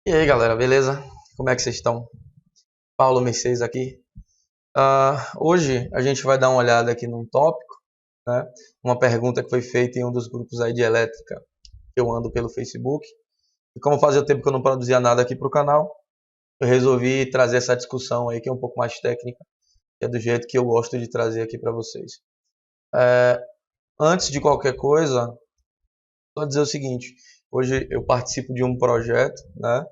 E aí, galera, beleza? Como é que vocês estão? Paulo Mercedes aqui. Hoje a gente vai dar uma olhada aqui num tópico, né? Uma pergunta que foi feita em um dos grupos aí de elétrica que eu ando pelo Facebook. E como fazia tempo que eu não produzia nada aqui para o canal, eu resolvi trazer essa discussão aí que é um pouco mais técnica, que é do jeito que eu gosto de trazer aqui para vocês. Antes de qualquer coisa, só dizer o seguinte: hoje eu participo de um projeto, né?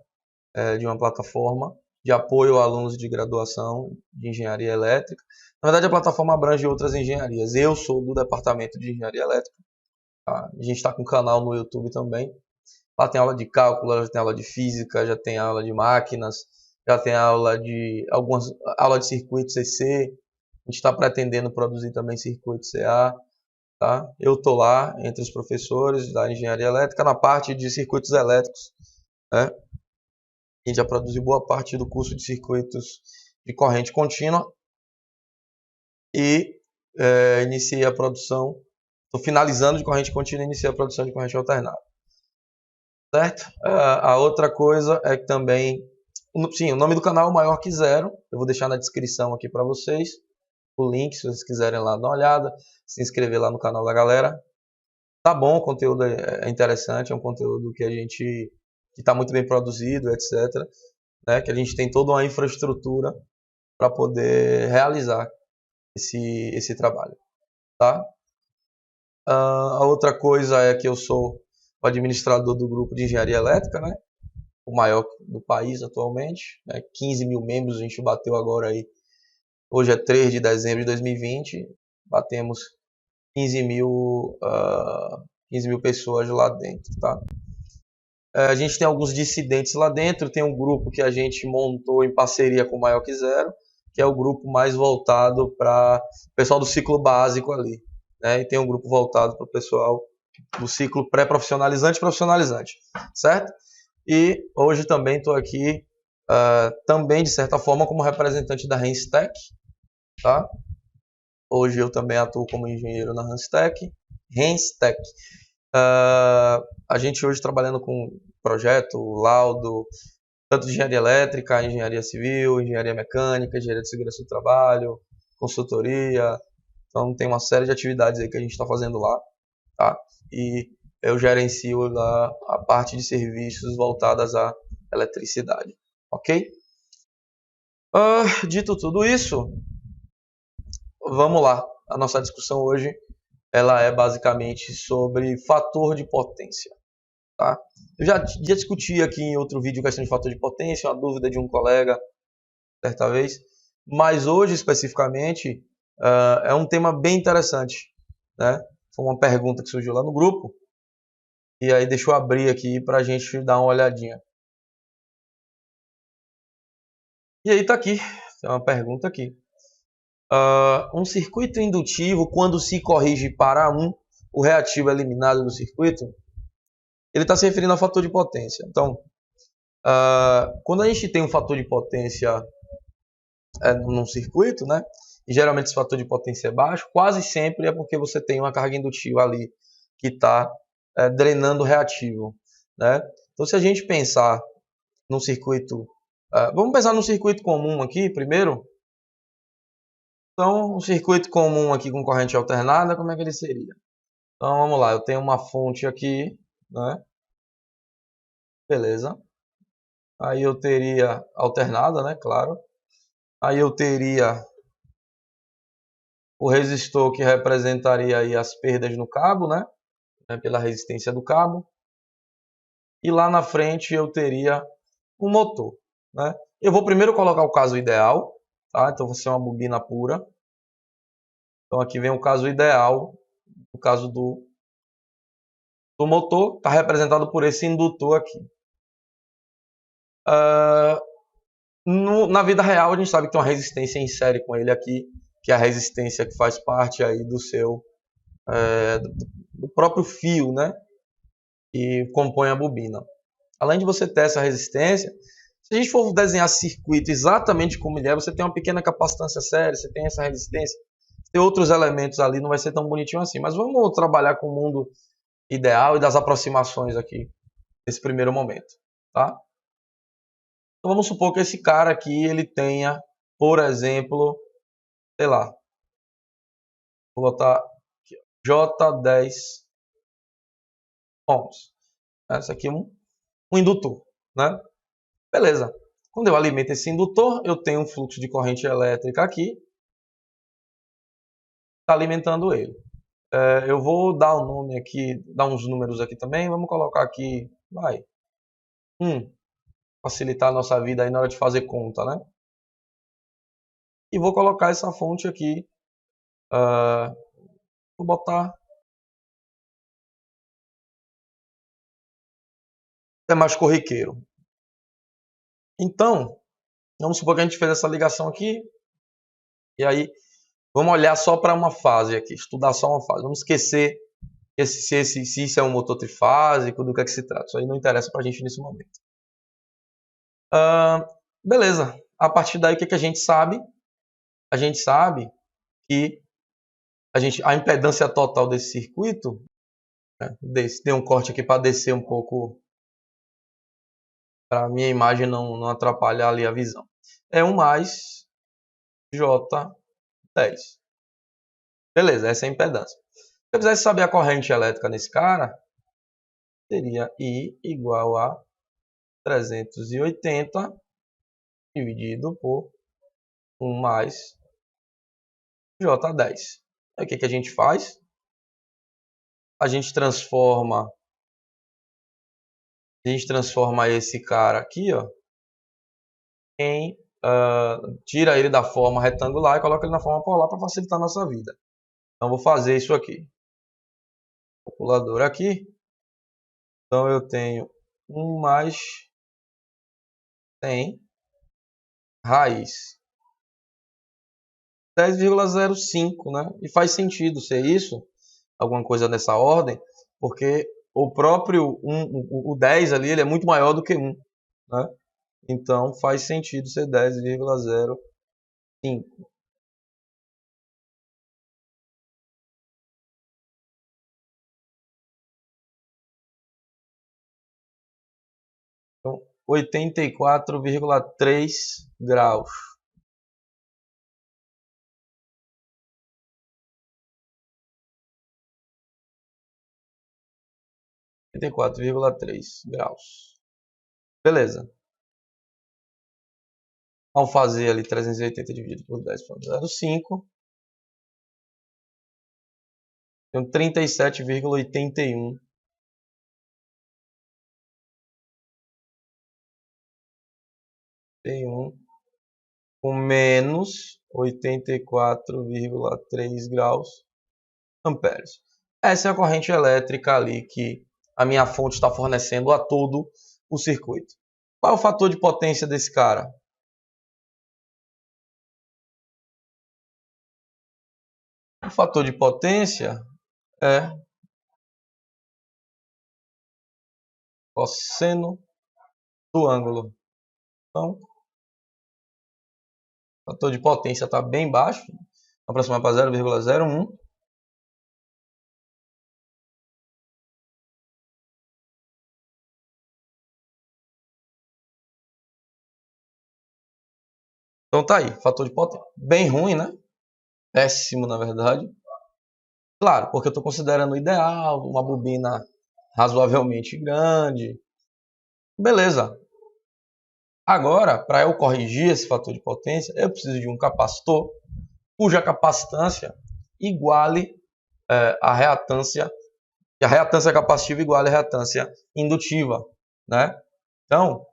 De uma plataforma de apoio a alunos de graduação de engenharia elétrica. Na verdade, a plataforma abrange outras engenharias. Eu sou do departamento de engenharia elétrica. Tá? A gente está com um canal no YouTube também. Lá tem aula de cálculo, já tem aula de física, já tem aula de máquinas, já tem aula de circuito CC. A gente está pretendendo produzir também circuito CA. Tá? Eu estou lá entre os professores da engenharia elétrica na parte de circuitos elétricos, né? A gente já produziu boa parte do curso de circuitos de corrente contínua e iniciei a produção, estou finalizando de corrente contínua e iniciei a produção de corrente alternada, certo? A outra coisa é que também, sim, o nome do canal é Maior que Zero, eu vou deixar na descrição aqui para vocês, o link se vocês quiserem lá dar uma olhada, se inscrever lá no canal da galera. Tá bom, o conteúdo é interessante, é um conteúdo que a gente que está muito bem produzido, etc. Né, que a gente tem toda uma infraestrutura para poder realizar esse trabalho, tá? A outra coisa é que eu sou o administrador do grupo de engenharia elétrica, né? O maior do país atualmente, né? 15 mil membros a gente bateu agora aí. Hoje é 3 de dezembro de 2020, batemos 15 mil, 15 mil pessoas lá dentro, tá? A gente tem alguns dissidentes lá dentro, tem um grupo que a gente montou em parceria com o Maior que Zero, que é o grupo mais voltado para o pessoal do ciclo básico ali, né? E tem um grupo voltado para o pessoal do ciclo pré-profissionalizante e profissionalizante, certo? E hoje também estou aqui, também de certa forma, como representante da Renstec, tá? Hoje eu também atuo como engenheiro na Renstec. A gente hoje trabalhando com projeto, laudo, tanto de engenharia elétrica, engenharia civil, engenharia mecânica, engenharia de segurança do trabalho, consultoria. Então tem uma série de atividades aí que a gente está fazendo lá, tá? E eu gerencio lá a parte de serviços voltadas à eletricidade, ok? Dito tudo isso, vamos lá. A nossa discussão hoje ela é basicamente sobre fator de potência. Tá? Eu já discuti aqui em outro vídeo questão de fator de potência, uma dúvida de um colega certa vez, mas hoje especificamente é um tema bem interessante, né? Foi uma pergunta que surgiu lá no grupo e aí deixa eu abrir aqui para a gente dar uma olhadinha. E aí tá aqui, tem uma pergunta aqui. Um circuito indutivo, quando se corrige para 1, o reativo é eliminado do circuito? Ele está se referindo ao fator de potência. Então, quando a gente tem um fator de potência num circuito, né? E geralmente esse fator de potência é baixo, quase sempre é porque você tem uma carga indutiva ali que está drenando o reativo, né? Então, se a gente pensar num circuito, vamos pensar num circuito comum aqui primeiro. Então, um circuito comum aqui com corrente alternada, como é que ele seria? Então, vamos lá, eu tenho uma fonte aqui, né? Beleza. Aí eu teria alternada, né? Claro. Aí eu teria o resistor que representaria aí as perdas no cabo, né? Pela resistência do cabo. E lá na frente eu teria um motor, né? Eu vou primeiro colocar o caso ideal, tá? Então vai ser uma bobina pura. Então aqui vem o caso ideal, o caso do motor, está representado por esse indutor aqui. Na vida real a gente sabe que tem uma resistência em série com ele aqui, que é a resistência que faz parte aí do seu do próprio fio, né? Que compõe a bobina. Além de você ter essa resistência, se a gente for desenhar circuito exatamente como ele é, você tem uma pequena capacitância séria, você tem essa resistência, tem outros elementos ali, não vai ser tão bonitinho assim. Mas vamos trabalhar com o mundo ideal e das aproximações aqui, nesse primeiro momento, tá? Então, vamos supor que esse cara aqui ele tenha, por exemplo, sei lá, vou botar aqui, J10 ohms. Esse aqui é um indutor, né? Beleza. Quando eu alimento esse indutor, eu tenho um fluxo de corrente elétrica aqui, está alimentando ele. Eu vou dar um nome aqui, dar uns números aqui também. Vamos colocar aqui, vai, facilitar a nossa vida aí na hora de fazer conta, né? E vou colocar essa fonte aqui, vou botar, é mais corriqueiro. Então, vamos supor que a gente fez essa ligação aqui, e aí vamos olhar só para uma fase aqui, estudar só uma fase. Vamos esquecer se isso é um motor trifásico, do que é que se trata. Isso aí não interessa para a gente nesse momento. Beleza. A partir daí, o que a gente sabe? A gente sabe que a impedância total desse circuito, né, tem um corte aqui para descer um pouco, para a minha imagem não atrapalhar ali a visão. É 1 mais J10. Beleza, essa é a impedância. Se eu quisesse saber a corrente elétrica nesse cara, seria I igual a 380 dividido por 1 mais J10. Aí o que a gente faz? A gente transforma esse cara aqui, ó, tira ele da forma retangular e coloca ele na forma polar para facilitar a nossa vida. Então, vou fazer isso aqui. Calculador aqui. Então, eu tenho 1 mais 100 raiz 10,05, né? E faz sentido ser isso, alguma coisa nessa ordem, porque o próprio o 10 ali ele é muito maior do que 1, né? Então faz sentido ser 10,05. Então 84,3 graus. Beleza. Ao fazer ali 380 dividido por 10,05, tem 37,81. Com menos 84,3 graus amperes. Essa é a corrente elétrica ali que a minha fonte está fornecendo a todo o circuito. Qual é o fator de potência desse cara? O fator de potência é cosseno do ângulo. Então, o fator de potência está bem baixo, aproximado para 0,01. Então tá aí, fator de potência. Bem ruim, né? Péssimo, na verdade. Claro, porque eu estou considerando o ideal, uma bobina razoavelmente grande. Beleza. Agora, para eu corrigir esse fator de potência, eu preciso de um capacitor cuja capacitância iguale a reatância, e a reatância capacitiva iguale a reatância indutiva, né? Então,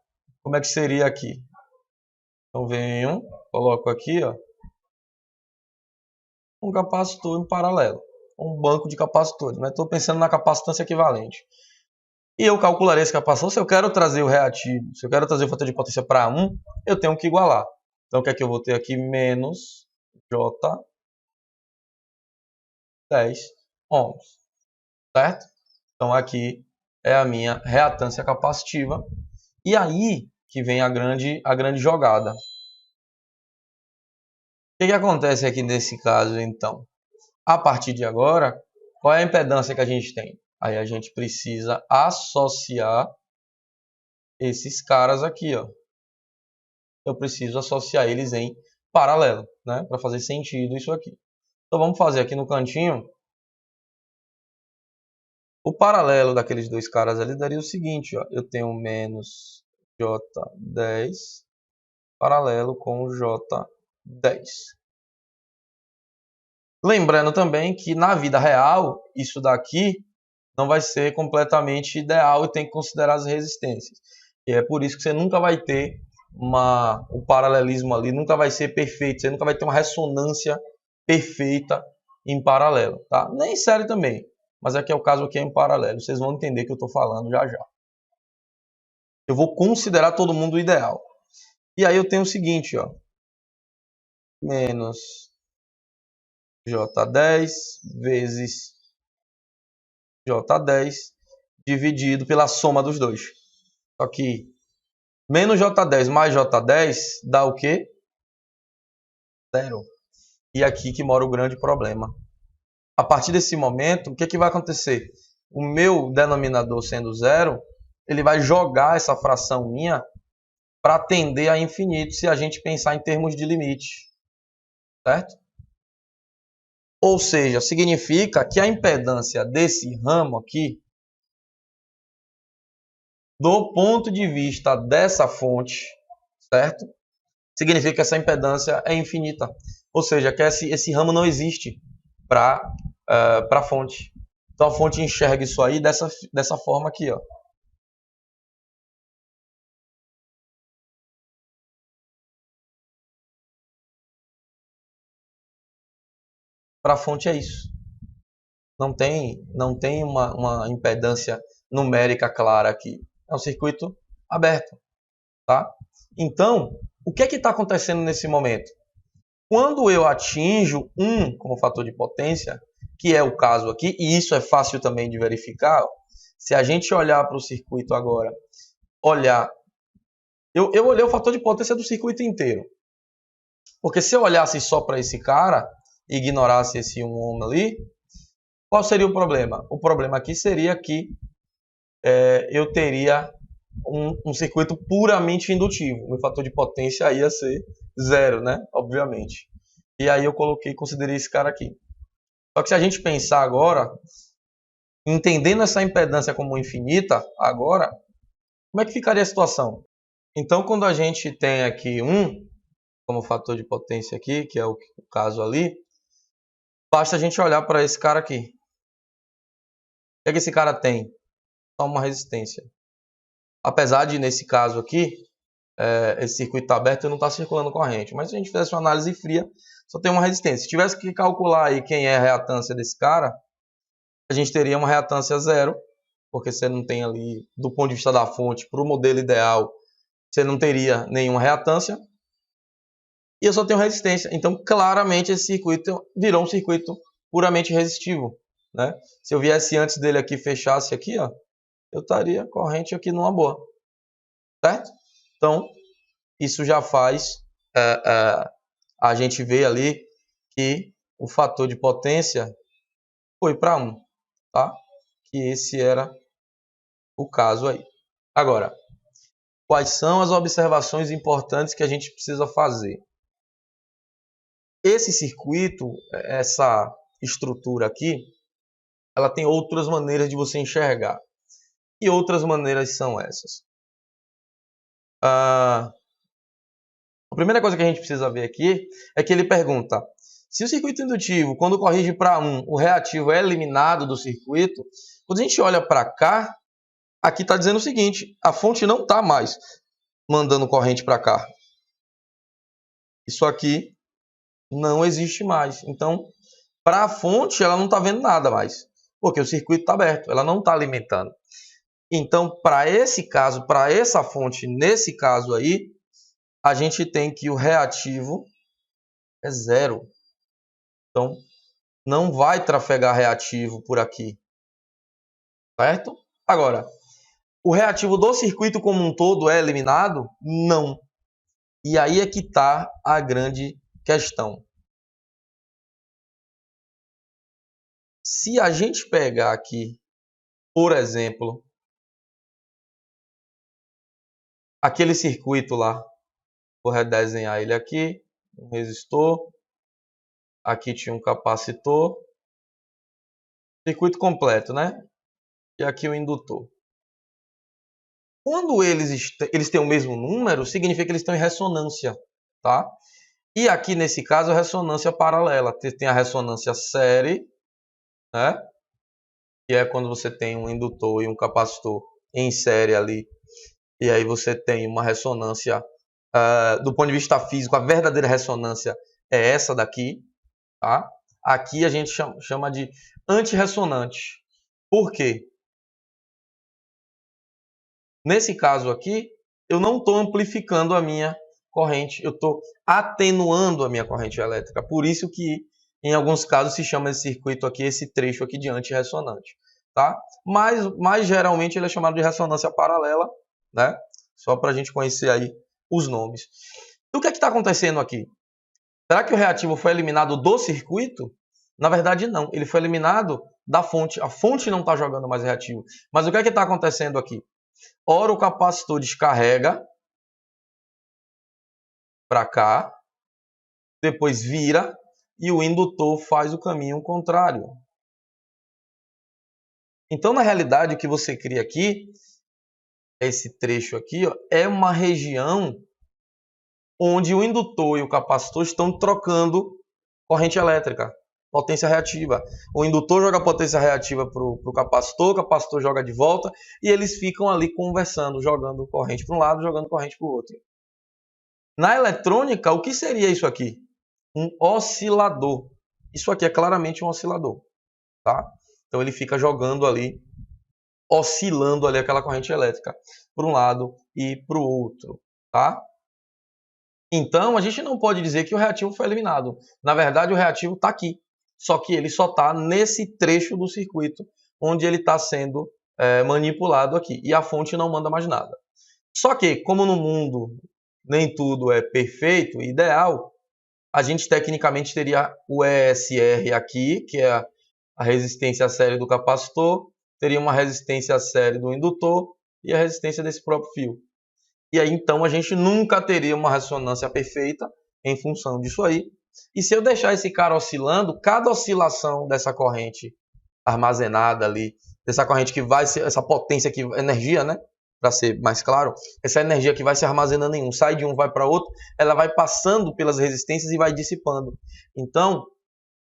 como é que seria aqui? Então, venho, coloco aqui, ó, um capacitor em paralelo, um banco de capacitores, mas estou pensando na capacitância equivalente. E eu calcularei esse capacitor. Se eu quero trazer o reativo, se eu quero trazer o fator de potência para 1, eu tenho que igualar. Então, o que é que eu vou ter aqui? Menos J10 ohms, certo? Então, aqui é a minha reatância capacitiva. E aí que vem a grande jogada. O que acontece aqui nesse caso, então? A partir de agora, qual é a impedância que a gente tem? Aí a gente precisa associar esses caras aqui, ó. eu preciso associar eles em paralelo, né? Para fazer sentido isso aqui. Então vamos fazer aqui no cantinho. O paralelo daqueles dois caras ali daria o seguinte, ó. Eu tenho menos J10 paralelo com o J10. Lembrando também que na vida real, isso daqui não vai ser completamente ideal e tem que considerar as resistências. E é por isso que você nunca vai ter o paralelismo ali, nunca vai ser perfeito, você nunca vai ter uma ressonância perfeita em paralelo, tá? Nem em série também, mas aqui é o caso aqui é em paralelo, vocês vão entender o que eu estou falando já já. Eu vou considerar todo mundo ideal. E aí eu tenho o seguinte, ó, menos J10 vezes J10 dividido pela soma dos dois. Só que menos J10 mais J10 dá o quê? 0. E aqui que mora o grande problema. A partir desse momento, o que, que vai acontecer? O meu denominador sendo 0, ele vai jogar essa fração minha para tender a infinito se a gente pensar em termos de limite. Certo? Ou seja, significa que a impedância desse ramo aqui, do ponto de vista dessa fonte, certo? Significa que essa impedância é infinita. Ou seja, que esse ramo não existe para a fonte. Então a fonte enxerga isso aí dessa forma aqui, ó. Para a fonte é isso. Não tem uma impedância numérica clara aqui. É um circuito aberto, tá? Então, o que é que está acontecendo nesse momento? Quando eu atinjo 1 como fator de potência, que é o caso aqui, e isso é fácil também de verificar, se a gente olhar para o circuito agora, eu olhei o fator de potência do circuito inteiro. Porque se eu olhasse só para esse cara, e ignorasse esse 1 ohm ali, qual seria o problema? O problema aqui seria que eu teria um circuito puramente indutivo. O fator de potência ia ser 0, né? Obviamente. E aí eu considerei esse cara aqui. Só que se a gente pensar agora, entendendo essa impedância como infinita, agora, como é que ficaria a situação? Então, quando a gente tem aqui 1 como fator de potência aqui, que é o caso ali, basta a gente olhar para esse cara aqui. O que é que esse cara tem? Só uma resistência. Apesar de, nesse caso aqui, esse circuito está aberto e não está circulando corrente. Mas se a gente fizesse uma análise fria, só tem uma resistência. Se tivesse que calcular aí quem é a reatância desse cara, a gente teria uma reatância 0, porque você não tem ali, do ponto de vista da fonte, para o modelo ideal, você não teria nenhuma reatância. E eu só tenho resistência. Então, claramente, esse circuito virou um circuito puramente resistivo, né? Se eu viesse antes dele aqui, fechasse aqui, ó, eu estaria corrente aqui numa boa. Certo? Então, isso já faz a gente ver ali que o fator de potência foi para 1, tá? Que esse era o caso aí. Agora, quais são as observações importantes que a gente precisa fazer? Esse circuito, essa estrutura aqui, ela tem outras maneiras de você enxergar. E outras maneiras são essas. A primeira coisa que a gente precisa ver aqui é que ele pergunta: se o circuito indutivo, quando corrige para 1, o reativo é eliminado do circuito, quando a gente olha para cá, aqui está dizendo o seguinte: a fonte não está mais mandando corrente para cá. Isso aqui não existe mais. Então, para a fonte, ela não está vendo nada mais, porque o circuito está aberto, ela não está alimentando. Então, para esse caso, para essa fonte, nesse caso aí, a gente tem que o reativo é 0. Então, não vai trafegar reativo por aqui. Certo? Agora, o reativo do circuito como um todo é eliminado? Não. E aí é que está a grande questão. Se a gente pegar aqui, por exemplo, aquele circuito lá, Vou redesenhar ele aqui. Um resistor. Aqui tinha um capacitor. Circuito completo, né? E aqui o indutor. Quando eles têm o mesmo número, significa que eles estão em ressonância, tá? E aqui, nesse caso, a ressonância paralela. Tem a ressonância série, né? Que é quando você tem um indutor e um capacitor em série ali. E aí você tem uma ressonância, do ponto de vista físico, a verdadeira ressonância é essa daqui, tá? Aqui a gente chama de antirressonante. Por quê? Nesse caso aqui, eu não estou amplificando a minha corrente, eu estou atenuando a minha corrente elétrica. Por isso que, em alguns casos, se chama esse circuito aqui, esse trecho aqui de antirressonante, tá? Mas geralmente ele é chamado de ressonância paralela, né? Só para a gente conhecer aí os nomes. E o que é que está acontecendo aqui? Será que o reativo foi eliminado do circuito? Na verdade, não. Ele foi eliminado da fonte. A fonte não está jogando mais reativo. Mas o que é que está acontecendo aqui? Ora, o capacitor descarrega para cá, depois vira e o indutor faz o caminho contrário. Então, na realidade, o que você cria aqui, esse trecho aqui, ó, é uma região onde o indutor e o capacitor estão trocando corrente elétrica, potência reativa. O indutor joga potência reativa para o capacitor joga de volta e eles ficam ali conversando, jogando corrente para um lado, jogando corrente para o outro. Na eletrônica, o que seria isso aqui? Um oscilador. Isso aqui é claramente um oscilador, tá? Então ele fica jogando ali, oscilando ali aquela corrente elétrica para um lado e para o outro, tá? Então a gente não pode dizer que o reativo foi eliminado. Na verdade, o reativo está aqui, só que ele só está nesse trecho do circuito onde ele está sendo manipulado aqui e a fonte não manda mais nada. Só que, como no mundo nem tudo é perfeito e ideal, a gente tecnicamente teria o ESR aqui, que é a resistência série do capacitor, teria uma resistência série do indutor e a resistência desse próprio fio. E aí, então, a gente nunca teria uma ressonância perfeita em função disso aí. E se eu deixar esse cara oscilando, cada oscilação dessa corrente armazenada ali, dessa corrente que vai ser, essa potência aqui, energia, né? Para ser mais claro, essa energia que vai se armazenando em um, sai de um, vai para outro, ela vai passando pelas resistências e vai dissipando. Então,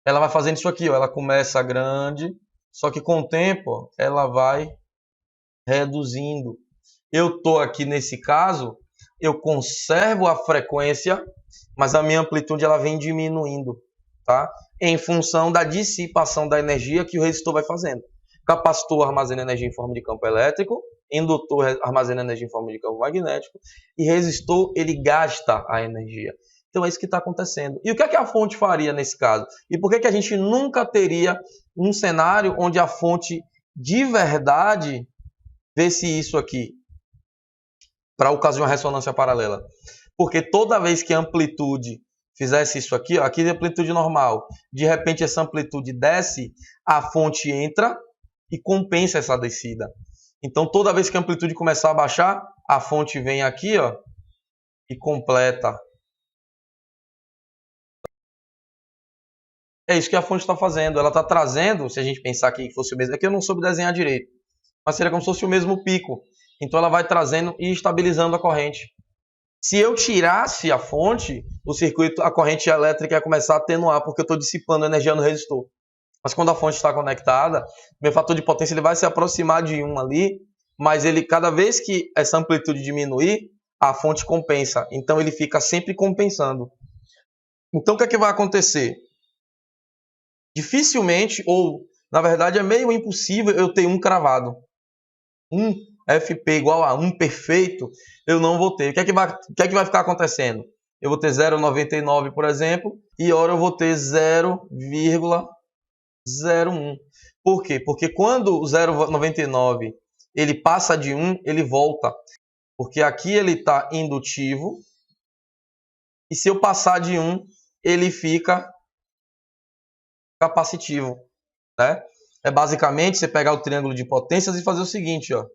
ela vai fazendo isso aqui, ó, ela começa grande, só que com o tempo ó, ela vai reduzindo. Eu estou aqui nesse caso, eu conservo a frequência, mas a minha amplitude ela vem diminuindo, tá? Em função da dissipação da energia que o resistor vai fazendo. Capacitor armazena energia em forma de campo elétrico, indutor armazena energia em forma de campo magnético e resistor ele gasta a energia. Então é isso que está acontecendo. E o que é que a fonte faria nesse caso? E por que a gente nunca teria um cenário onde a fonte de verdade vê-se isso aqui para ocasionar uma ressonância paralela? Porque toda vez que a amplitude fizesse isso aqui, ó, aqui é a amplitude normal, de repente essa amplitude desce, a fonte entra e compensa essa descida. Então toda vez que a amplitude começar a baixar, a fonte vem aqui ó, e completa. É isso que a fonte está fazendo. Ela está trazendo, se a gente pensar que fosse o mesmo, é que eu não soube desenhar direito, mas seria como se fosse o mesmo pico. Então ela vai trazendo e estabilizando a corrente. Se eu tirasse a fonte, o circuito, a corrente elétrica ia começar a atenuar, porque eu estou dissipando energia no resistor. Mas quando a fonte está conectada, meu fator de potência ele vai se aproximar de 1 ali, mas ele, cada vez que essa amplitude diminuir, a fonte compensa. Então ele fica sempre compensando. Então o que é que vai acontecer? Dificilmente, ou na verdade é meio impossível eu ter um cravado. Um FP igual a 1 perfeito, eu não vou ter. O que é que vai ficar acontecendo? Eu vou ter 0,99, por exemplo, e ora eu vou ter 0,01. Por quê? Porque quando o 0,99 ele passa de 1, ele volta. Porque aqui ele está indutivo, e se eu passar de 1, ele fica capacitivo, né? É basicamente você pegar o triângulo de potências e fazer o seguinte, ó.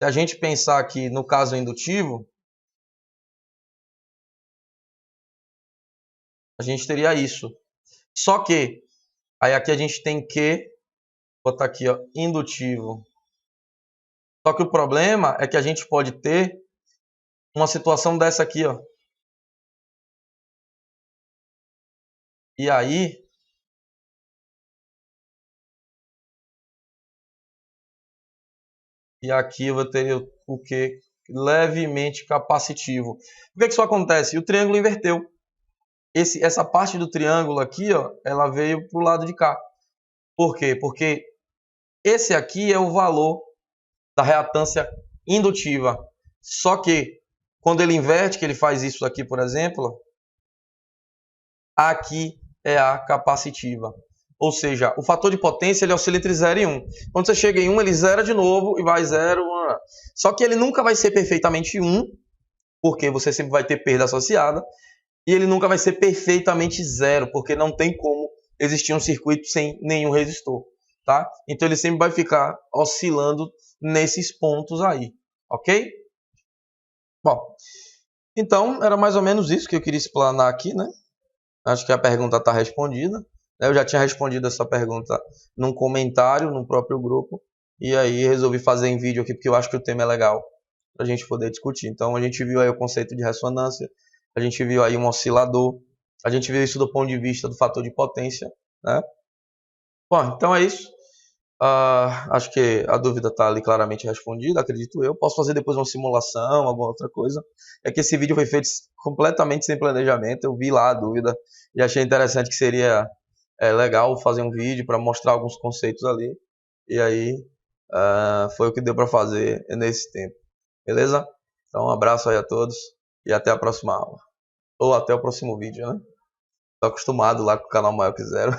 Se a gente pensar aqui no caso indutivo, a gente teria isso. Só que, aí aqui a gente tem que botar aqui, ó, indutivo. Só que o problema é que a gente pode ter uma situação dessa aqui, ó. E aí, e aqui eu vou ter o que? Levemente capacitivo. Por que isso acontece? O triângulo inverteu. Essa parte do triângulo aqui, ó, ela veio para o lado de cá. Por quê? Porque esse aqui é o valor da reatância indutiva. Só que quando ele inverte, que ele faz isso aqui, por exemplo, aqui é a capacitiva. Ou seja, o fator de potência ele oscila entre 0 e 1. Quando você chega em 1, ele zera de novo e vai 0. Só que ele nunca vai ser perfeitamente 1, porque você sempre vai ter perda associada. E ele nunca vai ser perfeitamente 0, porque não tem como existir um circuito sem nenhum resistor. Tá? Então ele sempre vai ficar oscilando nesses pontos aí. Ok? Bom, então era mais ou menos isso que eu queria explanar aqui, né? Acho que a pergunta está respondida. Eu já tinha respondido essa pergunta num comentário no próprio grupo. E aí resolvi fazer em vídeo aqui, porque eu acho que o tema é legal para a gente poder discutir. Então a gente viu aí o conceito de ressonância, a gente viu aí um oscilador, a gente viu isso do ponto de vista do fator de potência, né? Bom, então é isso. Acho que a dúvida está ali claramente respondida, acredito eu. Posso fazer depois uma simulação, alguma outra coisa. É que esse vídeo foi feito completamente sem planejamento. Eu vi lá a dúvida e achei interessante que seria legal fazer um vídeo para mostrar alguns conceitos ali. E aí foi o que deu para fazer nesse tempo. Beleza? Então um abraço aí a todos e até a próxima aula. Ou até o próximo vídeo, né? Tô acostumado lá com o canal Maior que Zero.